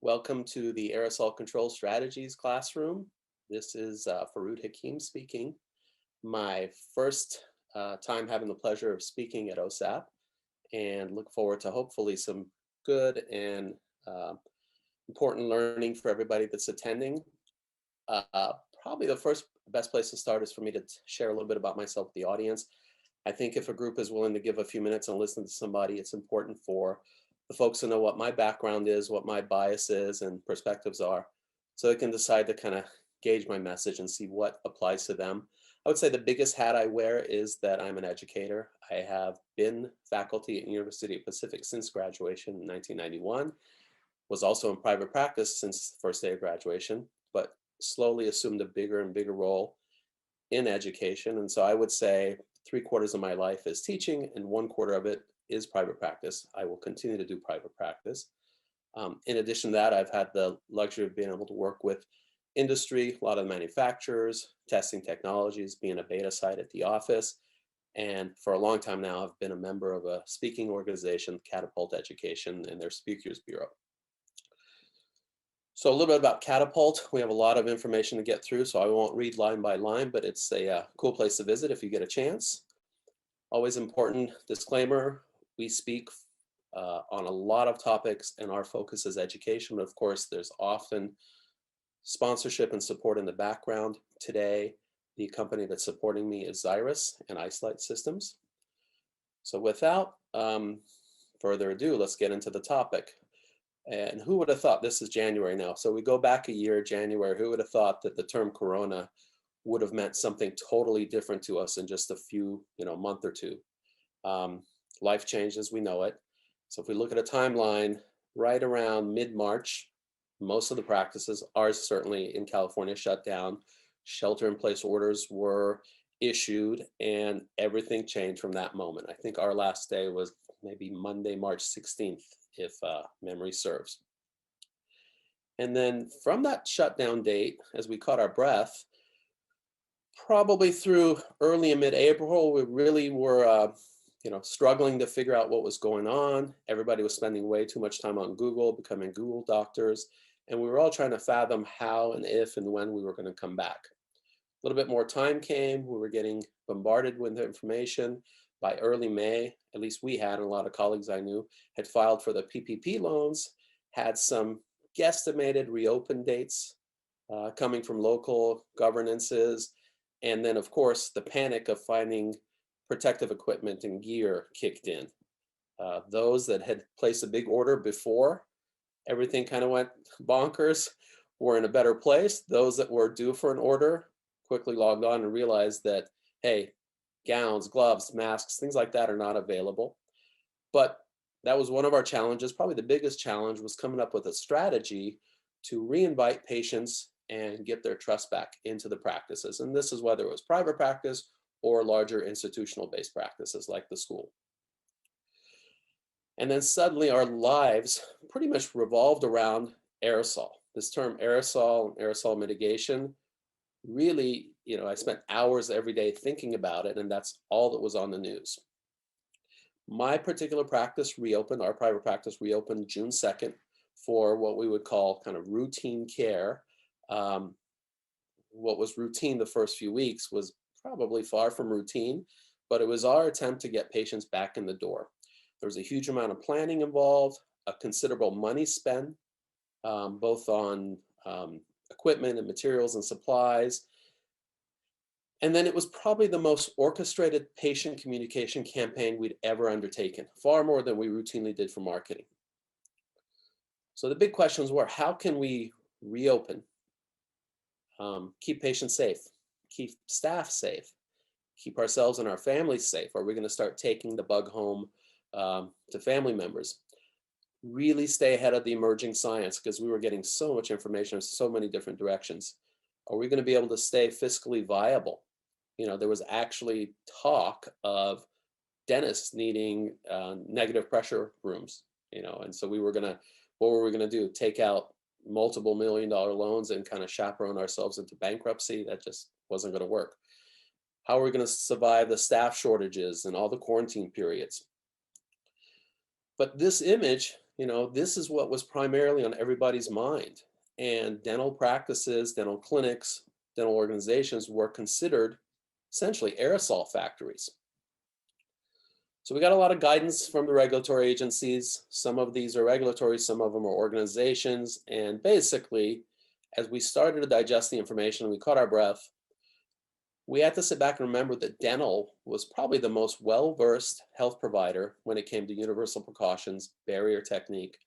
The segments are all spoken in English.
Welcome to the Aerosol Control Strategies classroom. This is Foroud Hakim speaking. My first time having the pleasure of speaking at OSAP, and look forward to hopefully some good and uh, important learning for everybody that's attending. Uh, Probably the first best place to start is for me to share a little bit about myself with the audience. I think if a group is willing to give a few minutes and listen to somebody, it's important for the folks to know what my background is, what my bias is, and perspectives are, so they can decide to kind of gauge my message and see what applies to them. I would say the biggest hat I wear is that I'm an educator. I have been faculty at University of Pacific since graduation in 1991, was also in private practice since the first day of graduation, but slowly assumed a bigger and bigger role in education. And so I would say 3/4 of my life is teaching and 1/4 of it is private practice. I will continue to do private practice. In addition to that, I've had the luxury of being able to work with industry, a lot of manufacturers, testing technologies, being a beta site at the office. And for a long time now, I've been a member of a speaking organization, Catapult Education, and their Speakers Bureau. So a little bit about Catapult. We have a lot of information to get through, so I won't read line by line, but it's a cool place to visit if you get a chance. Always important disclaimer, we speak on a lot of topics and our focus is education, but of course there's often sponsorship and support in the background. Today, the company that's supporting me is Xyrus and Isolite Systems. So without further ado, let's get into the topic. And who would have thought, this is January now, so we go back a year, January, who would have thought that the term Corona would have meant something totally different to us in just a few, month or two. Life changed as we know it. So if we look at a timeline, right around mid-March, most of the practices, ours certainly in California, shut down. Shelter-in-place orders were issued, and everything changed from that moment. I think our last day was maybe Monday, March 16th, if memory serves. And then from that shutdown date, as we caught our breath, probably through early and mid-April, we really were struggling to figure out what was going on. Everybody was spending way too much time on Google, becoming Google doctors, and we were all trying to fathom how and if and when we were going to come back. A little bit more time came. We were getting bombarded with information. By early May, at least we had, and a lot of colleagues I knew, had filed for the PPP loans, had some guesstimated reopen dates coming from local governances. And then, of course, the panic of finding protective equipment and gear kicked in. Those that had placed a big order before everything kind of went bonkers were in a better place. Those that were due for an order quickly logged on and realized that, hey, gowns, gloves, masks, things like that are not available. But that was one of our challenges. Probably the biggest challenge was coming up with a strategy to re-invite patients and get their trust back into the practices. And this is whether it was private practice or larger institutional-based practices like the school. And then suddenly our lives pretty much revolved around aerosol. This term aerosol and aerosol mitigation, really, I spent hours every day thinking about it, and that's all that was on the news. My particular practice reopened, our private practice reopened June 2nd for what we would call kind of routine care. What was routine the first few weeks was probably far from routine, but it was our attempt to get patients back in the door. There was a huge amount of planning involved, a considerable money spent, both on equipment and materials and supplies. And then it was probably the most orchestrated patient communication campaign we'd ever undertaken, far more than we routinely did for marketing. So the big questions were, how can we reopen, keep patients safe, keep staff safe, keep ourselves and our families safe? Are we going to start taking the bug home to family members? Really stay ahead of the emerging science, because we were getting so much information in so many different directions. Are we going to be able to stay fiscally viable? There was actually talk of dentists needing negative pressure rooms, and so what were we going to do? Take out multiple $1-million loans and kind of chaperone ourselves into bankruptcy? That just wasn't going to work. How are we going to survive the staff shortages and all the quarantine periods? But this image, this is what was primarily on everybody's mind. And dental practices, dental clinics, dental organizations were considered essentially aerosol factories. So we got a lot of guidance from the regulatory agencies. Some of these are regulatory, some of them are organizations. And basically, as we started to digest the information, we caught our breath. We had to sit back and remember that dental was probably the most well-versed health provider when it came to universal precautions, barrier technique,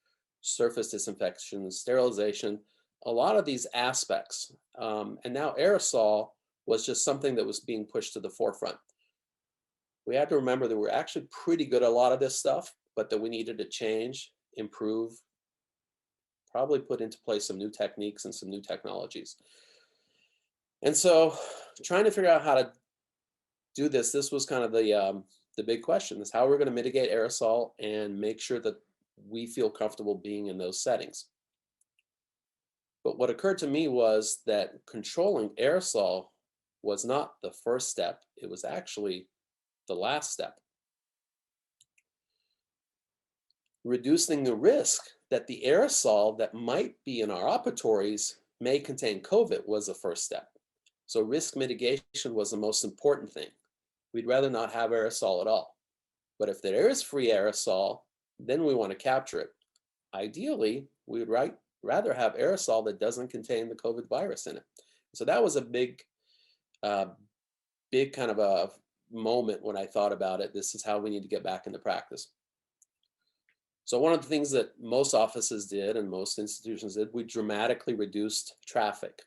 surface disinfection, sterilization, a lot of these aspects. And now aerosol was just something that was being pushed to the forefront. We had to remember that we're actually pretty good at a lot of this stuff, but that we needed to change, improve, probably put into place some new techniques and some new technologies. And so trying to figure out how to do this was kind of the big question, is how we're going to mitigate aerosol and make sure that we feel comfortable being in those settings. But what occurred to me was that controlling aerosol was not the first step, it was actually the last step. Reducing the risk that the aerosol that might be in our operatories may contain COVID was the first step. So risk mitigation was the most important thing. We'd rather not have aerosol at all. But if there is free aerosol, then we want to capture it. Ideally, we would rather have aerosol that doesn't contain the COVID virus in it. So that was a big kind of a moment when I thought about it. This is how we need to get back into practice. So one of the things that most offices did and most institutions did, we dramatically reduced traffic.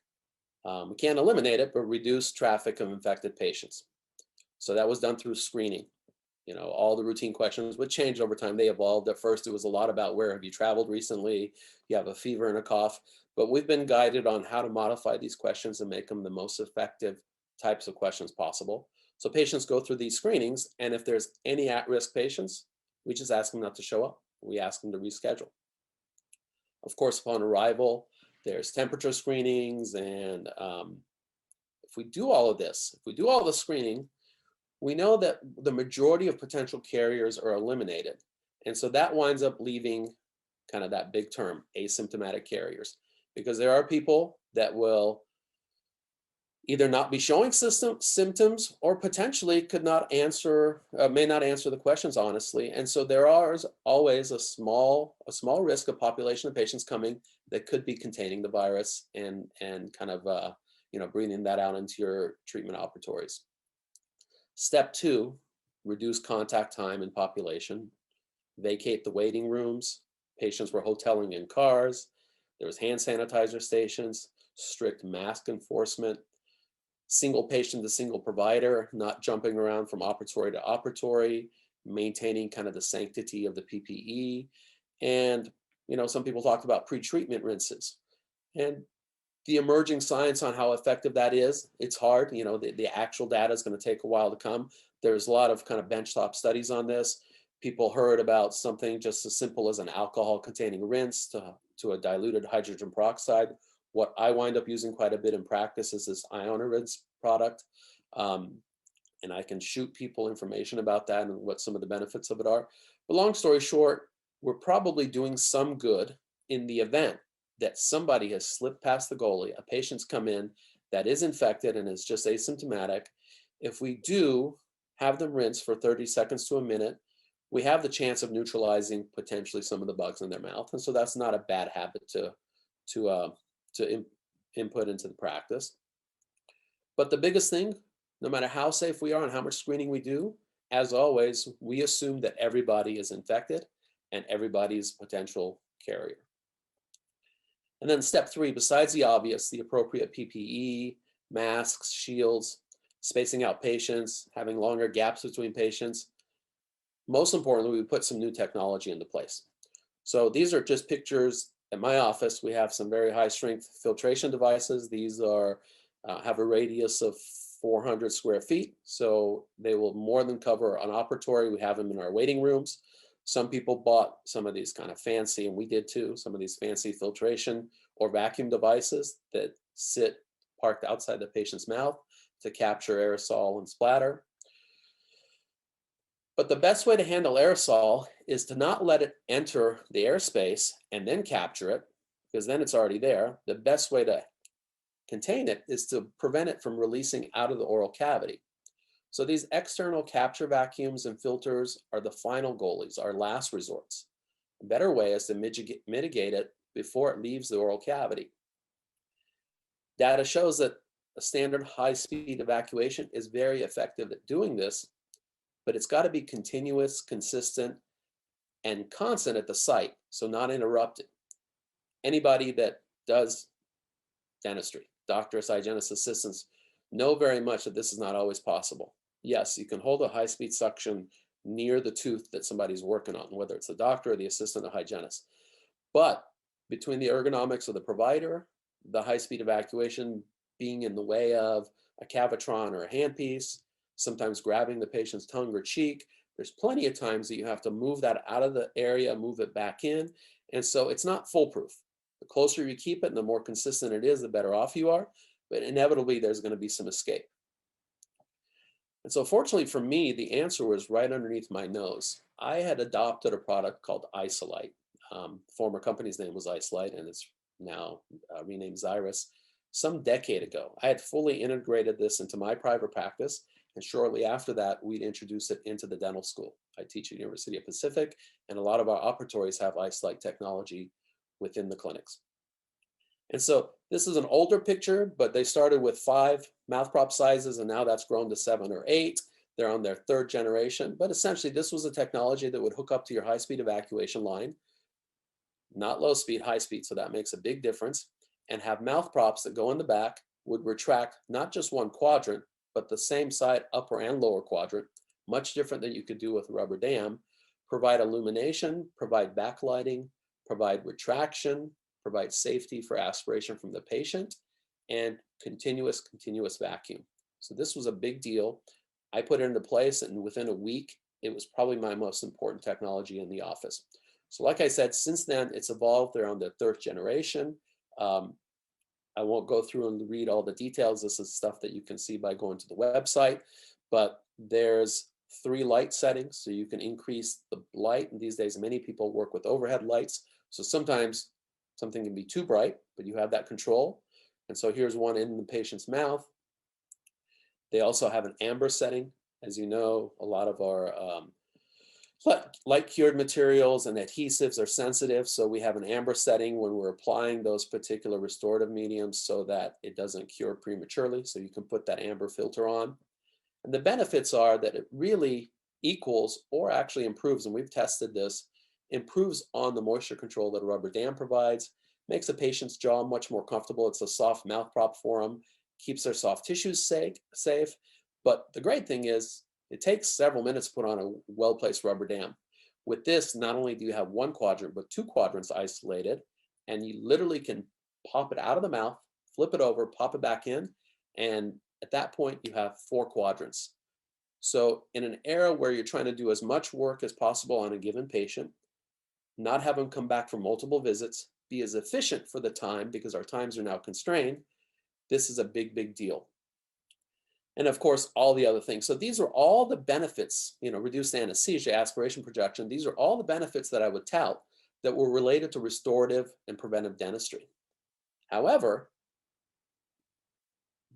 We can't eliminate it, but reduce traffic of infected patients. So that was done through screening. All the routine questions would change over time. They evolved. At first, it was a lot about where have you traveled recently? You have a fever and a cough. But we've been guided on how to modify these questions and make them the most effective types of questions possible. So patients go through these screenings, and if there's any at-risk patients, we just ask them not to show up. We ask them to reschedule. Of course, upon arrival, there's temperature screenings, and if we do all of this, if we do all the screening, we know that the majority of potential carriers are eliminated. And so that winds up leaving kind of that big term, asymptomatic carriers, because there are people that will either not be showing symptoms or potentially may not answer the questions honestly. And so there is always a small risk of population of patients coming that could be containing the virus and kind of breathing that out into your treatment operatories. Step 2, reduce contact time in population, vacate the waiting rooms. Patients were hoteling in cars. There was hand sanitizer stations, strict mask enforcement, single patient to single provider, not jumping around from operatory to operatory, maintaining kind of the sanctity of the PPE. And, some people talked about pre-treatment rinses. And the emerging science on how effective that is, it's hard. The actual data is going to take a while to come. There's a lot of kind of benchtop studies on this. People heard about something just as simple as an alcohol-containing rinse to a diluted hydrogen peroxide. What I wind up using quite a bit in practice is this ion rinse product. And I can shoot people information about that and what some of the benefits of it are. But long story short, we're probably doing some good in the event that somebody has slipped past the goalie, a patient's come in that is infected and is just asymptomatic. If we do have them rinse for 30 seconds to a minute, we have the chance of neutralizing potentially some of the bugs in their mouth. And so that's not a bad habit to input into the practice. But the biggest thing, no matter how safe we are and how much screening we do, as always, we assume that everybody is infected and everybody's a potential carrier. And then step 3, besides the obvious, the appropriate PPE, masks, shields, spacing out patients, having longer gaps between patients. Most importantly, we put some new technology into place. So these are just pictures. At my office, we have some very high strength filtration devices. These are have a radius of 400 square feet. So they will more than cover an operatory. We have them in our waiting rooms. Some people bought some of these kind of fancy, and we did too, some of these fancy filtration or vacuum devices that sit parked outside the patient's mouth to capture aerosol and splatter. But the best way to handle aerosol is to not let it enter the airspace and then capture it, because then it's already there. The best way to contain it is to prevent it from releasing out of the oral cavity. So these external capture vacuums and filters are the final goalies, our last resorts. A better way is to mitigate it before it leaves the oral cavity. Data shows that a standard high-speed evacuation is very effective at doing this, but it's got to be continuous, consistent, and constant at the site, so not interrupted. Anybody that does dentistry, doctors, hygienists, assistants, know very much that this is not always possible. Yes, you can hold a high-speed suction near the tooth that somebody's working on, whether it's the doctor or the assistant or hygienist. But between the ergonomics of the provider, the high-speed evacuation being in the way of a cavitron or a handpiece, sometimes grabbing the patient's tongue or cheek, there's plenty of times that you have to move that out of the area, move it back in. And so it's not foolproof. The closer you keep it and the more consistent it is, the better off you are. But inevitably, there's going to be some escape. And so fortunately for me, the answer was right underneath my nose. I had adopted a product called Isolite. Former company's name was Isolite, and it's now renamed Xyrus. Some decade ago, I had fully integrated this into my private practice. And shortly after that, we'd introduce it into the dental school. I teach at University of Pacific, and a lot of our operatories have Isolite technology within the clinics. And so this is an older picture, but they started with 5 mouth prop sizes, and now that's grown to 7 or 8. They're on their 3rd generation. But essentially, this was a technology that would hook up to your high-speed evacuation line, not low speed, high speed. So that makes a big difference. And have mouth props that go in the back, would retract not just one quadrant, but the same side, upper and lower quadrant, much different than you could do with a rubber dam, provide illumination, provide backlighting, provide retraction, provide safety for aspiration from the patient, and continuous vacuum. So this was a big deal. I put it into place, and within a week, it was probably my most important technology in the office. So like I said, since then, it's evolved. They're on their 3rd generation. I won't go through and read all the details. This is stuff that you can see by going to the website, but there's 3 light settings, so you can increase the light. And these days, many people work with overhead lights. So sometimes something can be too bright, but you have that control. And so here's one in the patient's mouth. They also have an amber setting. As you know, a lot of our light cured materials and adhesives are sensitive, so we have an amber setting when we're applying those particular restorative mediums so that it doesn't cure prematurely. So you can put that amber filter on. And the benefits are that it really equals or actually improves, and we've tested this, improves on the moisture control that a rubber dam provides, makes the patient's jaw much more comfortable. It's a soft mouth prop for them, keeps their soft tissues safe. But the great thing is, it takes several minutes to put on a well-placed rubber dam. With this, not only do you have 1 quadrant, but 2 quadrants isolated, and you literally can pop it out of the mouth, flip it over, pop it back in, and at that point, you have 4 quadrants. So in an era where you're trying to do as much work as possible on a given patient, not have them come back for multiple visits, be as efficient for the time, because our times are now constrained, this is a big deal. And of course, all the other things. So these are all the benefits, reduced anesthesia, aspiration projection. These are all the benefits that I would tout that were related to restorative and preventive dentistry. However,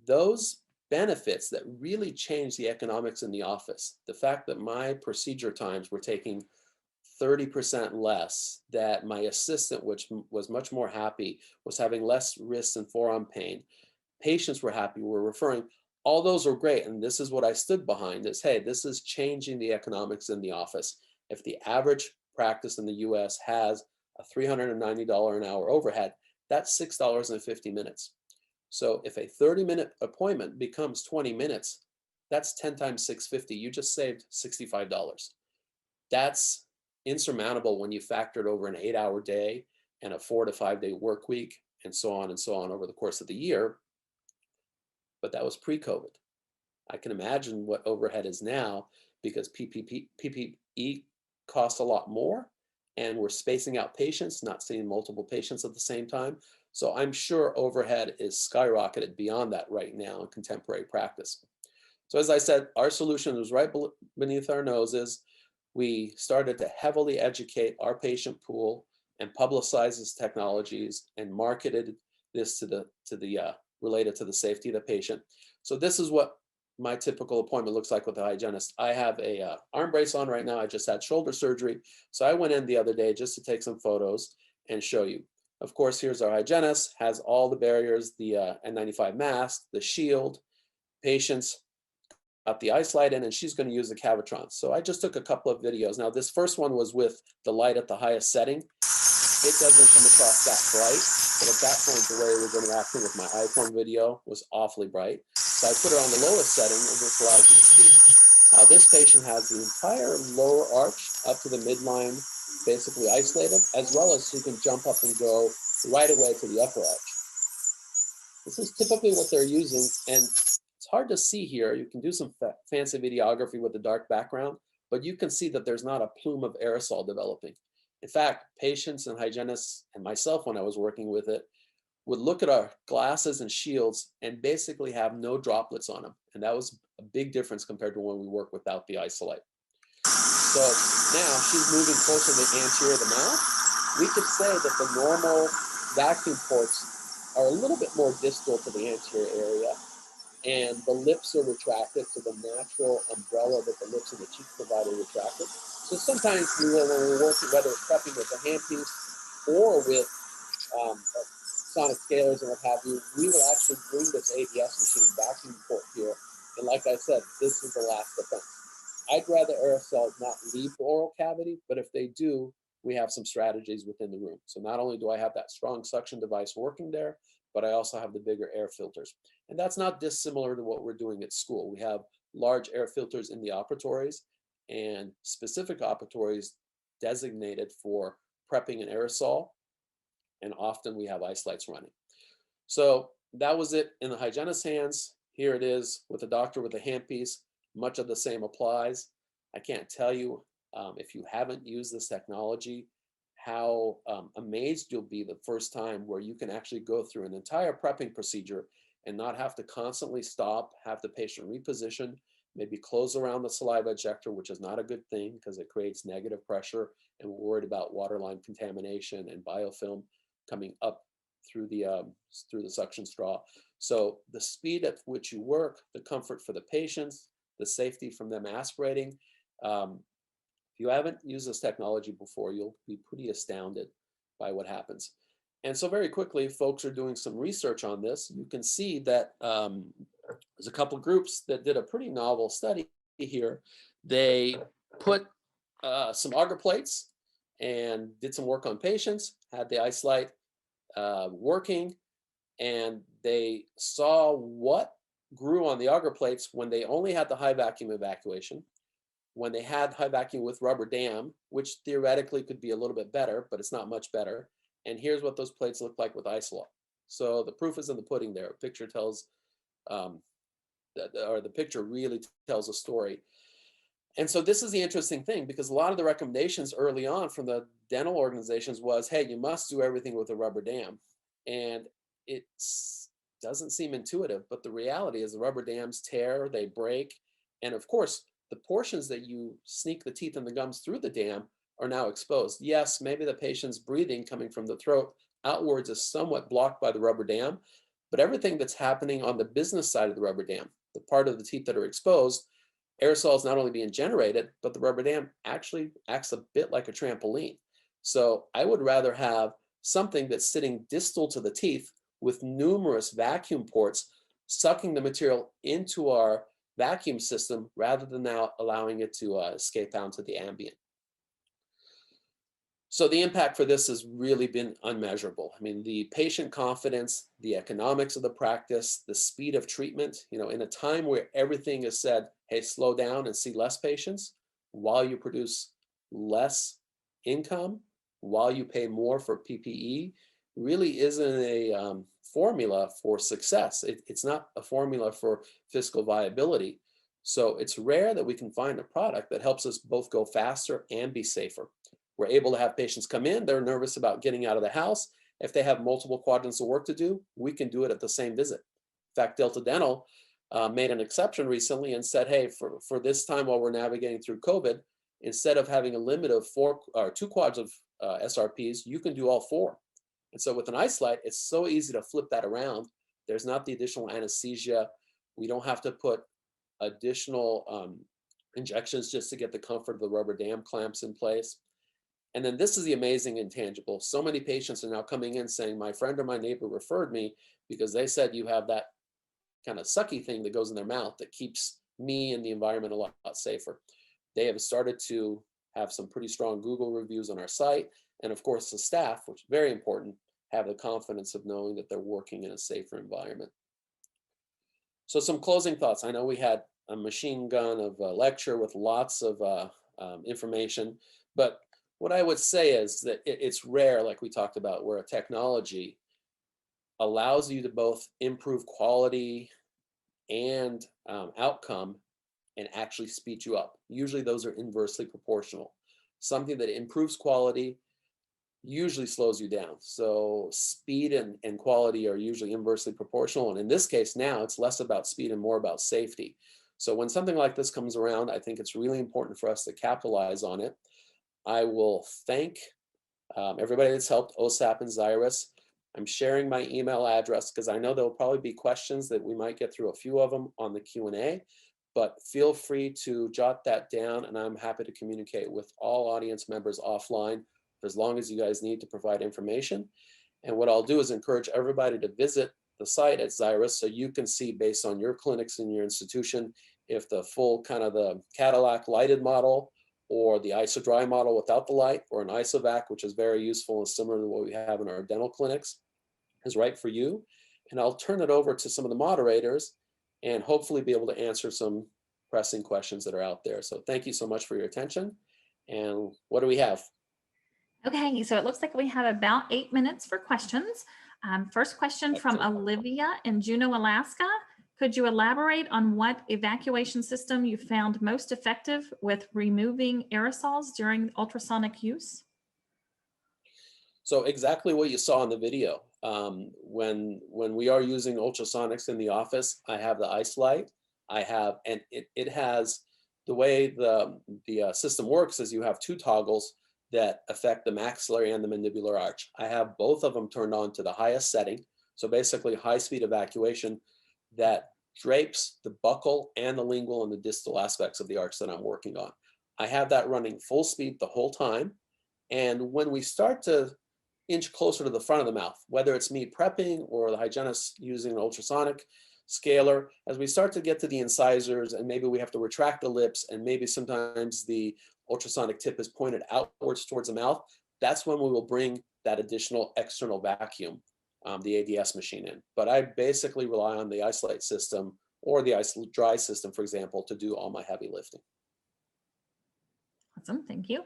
those benefits that really changed the economics in the office, the fact that my procedure times were taking 30% less, that my assistant, which was much more happy, was having less wrist and forearm pain, patients were happy, were referring, all those are great. And this is what I stood behind is, hey, this is changing the economics in the office. If the average practice in the US has a $390 an hour overhead, that's $6.50 minutes. So if a 30-minute appointment becomes 20 minutes, that's 10 times $6.50. You just saved $65. That's insurmountable when you factor it over an 8-hour day and a 4 to 5 day work week and so on over the course of the year. But that was pre-COVID. I can imagine what overhead is now because PPE costs a lot more and we're spacing out patients, not seeing multiple patients at the same time. So I'm sure overhead is skyrocketed beyond that right now in contemporary practice. So as I said, our solution was right beneath our noses. we started to heavily educate our patient pool and publicize these technologies and marketed this to the related to the safety of the patient. So this is what my typical appointment looks like with a hygienist. I have a arm brace on right now. I just had shoulder surgery. So I went in the other day just to take some photos and show you. Of course, here's our hygienist, has all the barriers, the N95 mask, the shield. Patients got the Isolite in, and she's going to use the Cavitron. So I just took a couple of videos. Now, this first one was with the light at the highest setting. It doesn't come across that bright, but at that point, the way it was interacting with my iPhone video was awfully bright. So I put it on the lowest setting, and this allows you to see how this patient has the entire lower arch up to the midline basically isolated, as well as she can jump up and go right away to the upper arch. This is typically what they're using, and it's hard to see here. You can do some fancy videography with the dark background, but you can see that there's not a plume of aerosol developing. In fact, patients and hygienists and myself, when I was working with it, would look at our glasses and shields and basically have no droplets on them. And that was a big difference compared to when we work without the Isolite. So now she's moving closer to the anterior of the mouth. We could say that the normal vacuum ports are a little bit more distal to the anterior area, and the lips are retracted to the natural umbrella that the lips and the cheek provide are retracted. So sometimes we will, when we're working, whether it's prepping with a handpiece or with sonic scalers and what have you, we will actually bring this ABS machine vacuum port here. And like I said, this is the last defense. I'd rather aerosols not leave the oral cavity, but if they do, we have some strategies within the room. So not only do I have that strong suction device working there, but I also have the bigger air filters. And that's not dissimilar to what we're doing at school. We have large air filters in the operatories and specific operatories designated for prepping an aerosol. And often we have Isolites running. So that was it in the hygienist's hands. Here it is with a doctor with a handpiece. Much of the same applies. I can't tell you if you haven't used this technology, how amazed you'll be the first time where you can actually go through an entire prepping procedure and not have to constantly stop, have the patient reposition, maybe close around the saliva ejector, which is not a good thing because it creates negative pressure, and we're worried about waterline contamination and biofilm coming up through the suction straw. So the speed at which you work, the comfort for the patients, the safety from them aspirating. If you haven't used this technology before, you'll be pretty astounded by what happens. And so very quickly, folks are doing some research on this. You can see that there's a couple groups that did a pretty novel study here. They put some agar plates and did some work on patients, had the Isolite working, and they saw what grew on the agar plates when they only had the high vacuum evacuation, when they had high vacuum with rubber dam, which theoretically could be a little bit better, but it's not much better. And here's what those plates look like with Isolite. So the proof is in the pudding there. A picture tells, the picture really tells a story. And so this is the interesting thing, because a lot of the recommendations early on from the dental organizations was, hey, you must do everything with a rubber dam. And it doesn't seem intuitive, but the reality is the rubber dams tear, they break. And of course, the portions that you sneak the teeth and the gums through the dam are now exposed. Yes, maybe the patient's breathing coming from the throat outwards is somewhat blocked by the rubber dam, but everything that's happening on the business side of the rubber dam, the part of the teeth that are exposed, aerosol is not only being generated, but the rubber dam actually acts a bit like a trampoline. So I would rather have something that's sitting distal to the teeth with numerous vacuum ports sucking the material into our vacuum system rather than now allowing it to escape out to the ambient. So the impact for this has really been unmeasurable. I mean, the patient confidence, the economics of the practice, the speed of treatment, in a time where everything is said, hey, slow down and see less patients while you produce less income, while you pay more for PPE, really isn't a formula for success. It's not a formula for fiscal viability. So it's rare that we can find a product that helps us both go faster and be safer. We're able to have patients come in, they're nervous about getting out of the house. If they have multiple quadrants of work to do, we can do it at the same visit. In fact, Delta Dental made an exception recently and said, hey, for this time while we're navigating through COVID, instead of having a limit of 4 or 2 quads of SRPs, you can do all 4. And so with an Isolite, it's so easy to flip that around. There's not the additional anesthesia. We don't have to put additional injections just to get the comfort of the rubber dam clamps in place. And then this is the amazing intangible. So many patients are now coming in saying, my friend or my neighbor referred me because they said you have that kind of sucky thing that goes in their mouth that keeps me and the environment a lot safer. They have started to have some pretty strong Google reviews on our site. And of course, the staff, which is very important, have the confidence of knowing that they're working in a safer environment. So some closing thoughts. I know we had a machine gun of a lecture with lots of information, but what I would say is that it's rare, like we talked about, where a technology allows you to both improve quality and outcome and actually speed you up. Usually those are inversely proportional. Something that improves quality usually slows you down. So speed and quality are usually inversely proportional. And in this case now, it's less about speed and more about safety. So when something like this comes around, I think it's really important for us to capitalize on it. I will thank everybody that's helped, OSAP and Xyrus. I'm sharing my email address because I know there will probably be questions that we might get through a few of them on the Q&A, but feel free to jot that down and I'm happy to communicate with all audience members offline for as long as you guys need to provide information. And what I'll do is encourage everybody to visit the site at Xyrus so you can see based on your clinics in your institution if the full kind of the Cadillac lighted model or the IsoDry model without the light, or an IsoVac, which is very useful and similar to what we have in our dental clinics, is right for you. And I'll turn it over to some of the moderators and hopefully be able to answer some pressing questions that are out there. So thank you so much for your attention. And what do we have? Okay, so it looks like we have about 8 minutes for questions. First question from Olivia in Juneau, Alaska. Could you elaborate on what evacuation system you found most effective with removing aerosols during ultrasonic use? So exactly what you saw in the video. When we are using ultrasonics in the office, I have the Isolite. And it has, the way the system works is you have 2 toggles that affect the maxillary and the mandibular arch. I have both of them turned on to the highest setting. So basically high speed evacuation that drapes the buccal and the lingual and the distal aspects of the arch that I'm working on. I have that running full speed the whole time. And when we start to inch closer to the front of the mouth, whether it's me prepping or the hygienist using an ultrasonic scaler, as we start to get to the incisors and maybe we have to retract the lips and maybe sometimes the ultrasonic tip is pointed outwards towards the mouth, that's when we will bring that additional external vacuum, the ADS machine in. But I basically rely on the Isolite system or the Isolite system, for example, to do all my heavy lifting. Awesome, thank you.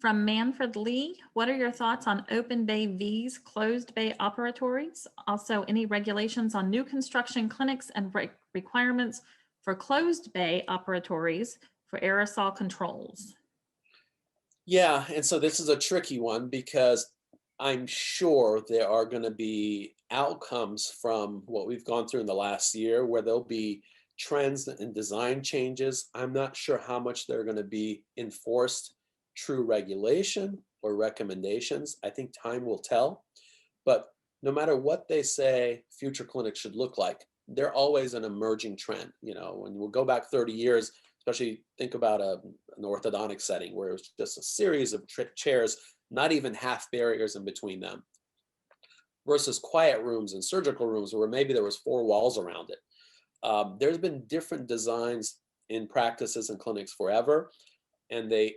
From Manfred Lee, what are your thoughts on open bay V's, closed bay operatories? Also, any regulations on new construction clinics and requirements for closed bay operatories for aerosol controls? Yeah, and so this is a tricky one because I'm sure there are going to be outcomes from what we've gone through in the last year where there'll be trends and design changes. I'm not sure how much they're going to be enforced true regulation or recommendations. I think time will tell. But no matter what they say future clinics should look like, they're always an emerging trend. You know, when we'll go back 30 years, especially think about an orthodontic setting where it was just a series of chairs, not even half barriers in between them, versus quiet rooms and surgical rooms where maybe there was 4 walls around it. There's been different designs in practices and clinics forever, and they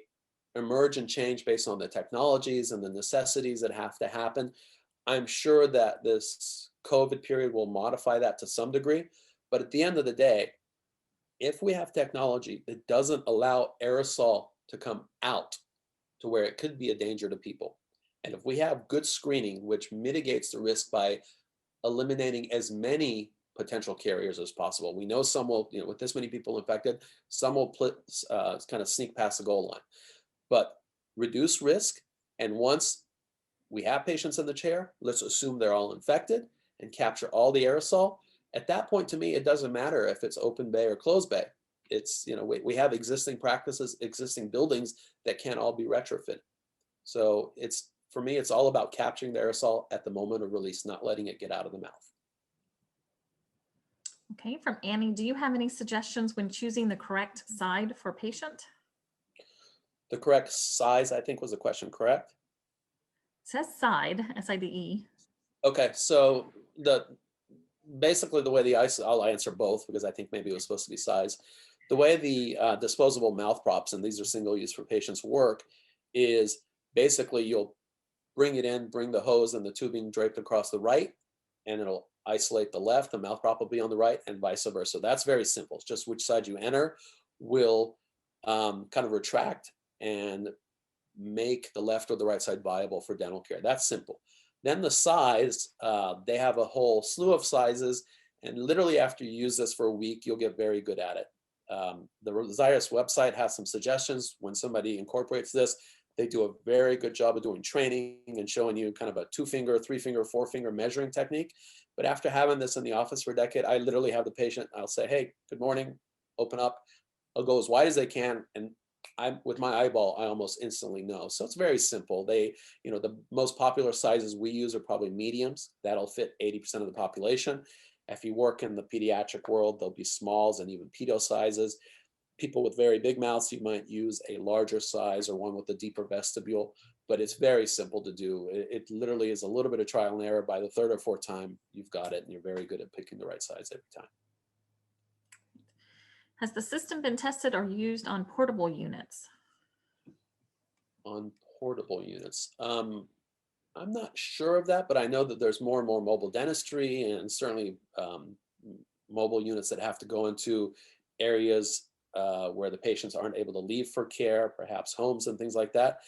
emerge and change based on the technologies and the necessities that have to happen. I'm sure that this COVID period will modify that to some degree, but at the end of the day, if we have technology that doesn't allow aerosol to come out to where it could be a danger to people, and if we have good screening, which mitigates the risk by eliminating as many potential carriers as possible. We know some will, with this many people infected, some will kind of sneak past the goal line. But reduce risk, and once we have patients in the chair, let's assume they're all infected and capture all the aerosol. At that point, to me, it doesn't matter if it's open bay or closed bay. It's, we have existing practices, existing buildings that can't all be retrofit. So for me, it's all about capturing the aerosol at the moment of release, not letting it get out of the mouth. Okay, from Annie, do you have any suggestions when choosing the correct side for patient? The correct size, I think, was the question, correct? It says side, S-I-D-E. Okay, so basically the way I'll answer both because I think maybe it was supposed to be size. The way the disposable mouth props, and these are single use for patients, work is basically you'll bring it in, bring the hose and the tubing draped across the right, and it'll isolate the left, the mouth prop will be on the right, and vice versa. That's very simple. It's just which side you enter will kind of retract and make the left or the right side viable for dental care. That's simple. Then the size, they have a whole slew of sizes, and literally after you use this for a week, you'll get very good at it. The Zyrus website has some suggestions. When somebody incorporates this, they do a very good job of doing training and showing you kind of a 2-finger, 3-finger, 4-finger measuring technique. But after having this in the office for a decade, I literally have the patient, I'll say, hey, good morning, open up. I'll go as wide as they can, and with my eyeball, I almost instantly know. So it's very simple. The most popular sizes we use are probably mediums. That'll fit 80% of the population. If you work in the pediatric world, there'll be smalls and even pedo sizes. People with very big mouths, you might use a larger size or one with a deeper vestibule, but it's very simple to do. It literally is a little bit of trial and error. By the 3rd or 4th time, you've got it, and you're very good at picking the right size every time. Has the system been tested or used on portable units? On portable units. I'm not sure of that, but I know that there's more and more mobile dentistry, and certainly mobile units that have to go into areas where the patients aren't able to leave for care, perhaps homes and things like that.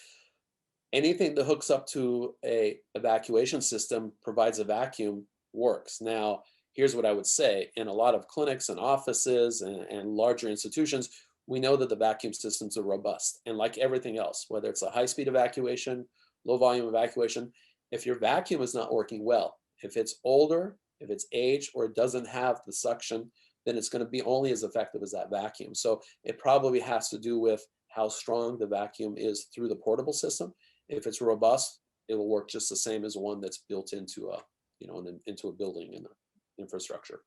Anything that hooks up to a evacuation system, provides a vacuum, works. Now, here's what I would say. In a lot of clinics and offices and larger institutions, we know that the vacuum systems are robust. And like everything else, whether it's a high-speed evacuation, low volume evacuation, if your vacuum is not working well, if it's older, if it's aged, or it doesn't have the suction, then it's going to be only as effective as that vacuum. So it probably has to do with how strong the vacuum is through the portable system. If it's robust, it will work just the same as one that's built into a, into a building and infrastructure.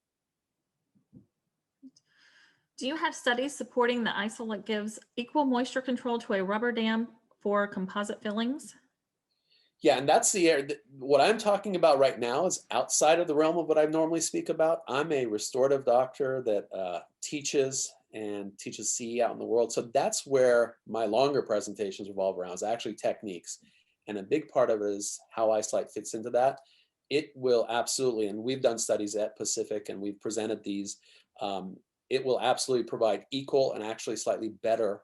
Do you have studies supporting the Isolite gives equal moisture control to a rubber dam for composite fillings? Yeah, and that's what I'm talking about right now is outside of the realm of what I normally speak about. I'm a restorative doctor that teaches CE out in the world. So that's where my longer presentations revolve around, is actually techniques. And a big part of it is how Isolite fits into that. It will absolutely, and we've done studies at Pacific and we've presented these, it will absolutely provide equal and actually slightly better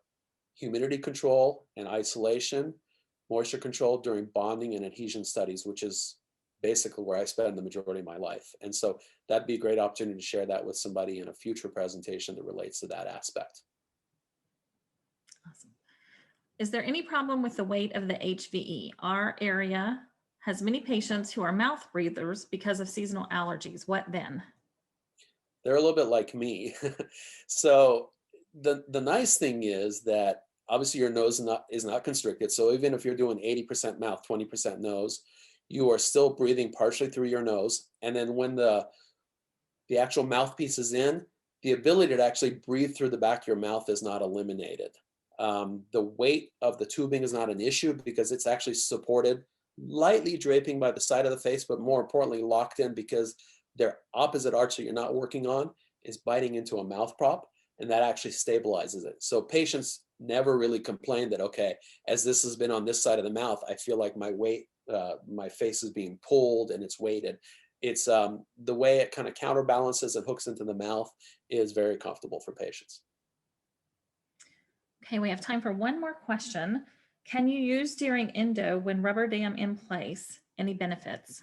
humidity control and isolation, moisture control during bonding and adhesion studies, which is basically where I spend the majority of my life. And so that'd be a great opportunity to share that with somebody in a future presentation that relates to that aspect. Awesome. Is there any problem with the weight of the HVE? Our area has many patients who are mouth breathers because of seasonal allergies. What then? They're a little bit like me. So the nice thing is that obviously your nose is not constricted. So even if you're doing 80% mouth, 20% nose, you are still breathing partially through your nose. And then when the actual mouthpiece is in, the ability to actually breathe through the back of your mouth is not eliminated. The weight of the tubing is not an issue because it's actually supported, lightly draping by the side of the face, but more importantly, locked in because their opposite arch that you're not working on is biting into a mouth prop, and that actually stabilizes it. So patients never really complain that, okay, as this has been on this side of the mouth, I feel like my weight, my face is being pulled and it's weighted. It's the way it kind of counterbalances and hooks into the mouth is very comfortable for patients. Okay, we have time for one more question. Can you use during endo when rubber dam in place? Any benefits?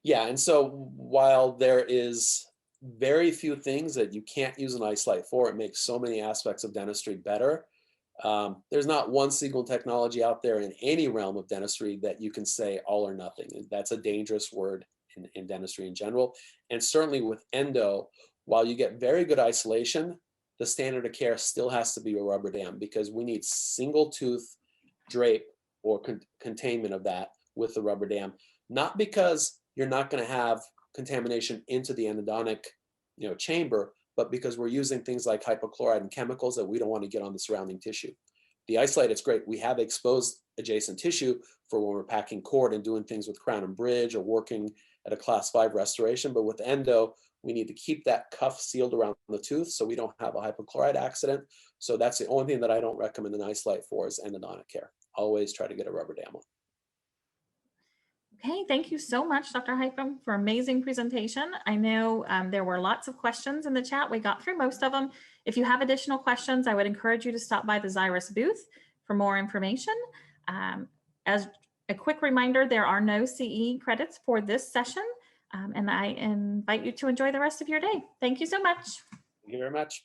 Yeah, and so while there is very few things that you can't use an Isolite for, it makes so many aspects of dentistry better. There's not one single technology out there in any realm of dentistry that you can say all or nothing. And that's a dangerous word in dentistry in general. And certainly with endo, while you get very good isolation, the standard of care still has to be a rubber dam, because we need single tooth drape or containment of that with the rubber dam. Not because you're not going to have contamination into the endodontic, chamber, but because we're using things like hypochlorite and chemicals that we don't want to get on the surrounding tissue. The Isolite, it's great. We have exposed adjacent tissue for when we're packing cord and doing things with crown and bridge or working at a class 5 restoration. But with endo, we need to keep that cuff sealed around the tooth so we don't have a hypochlorite accident. So that's the only thing that I don't recommend an Isolite for is endodontic care. Always try to get a rubber dam on. Okay, thank you so much, Dr. Hakim, for amazing presentation. I know there were lots of questions in the chat. We got through most of them. If you have additional questions, I would encourage you to stop by the Xyrus booth for more information. As a quick reminder, there are no CE credits for this session, and I invite you to enjoy the rest of your day. Thank you so much. Thank you very much.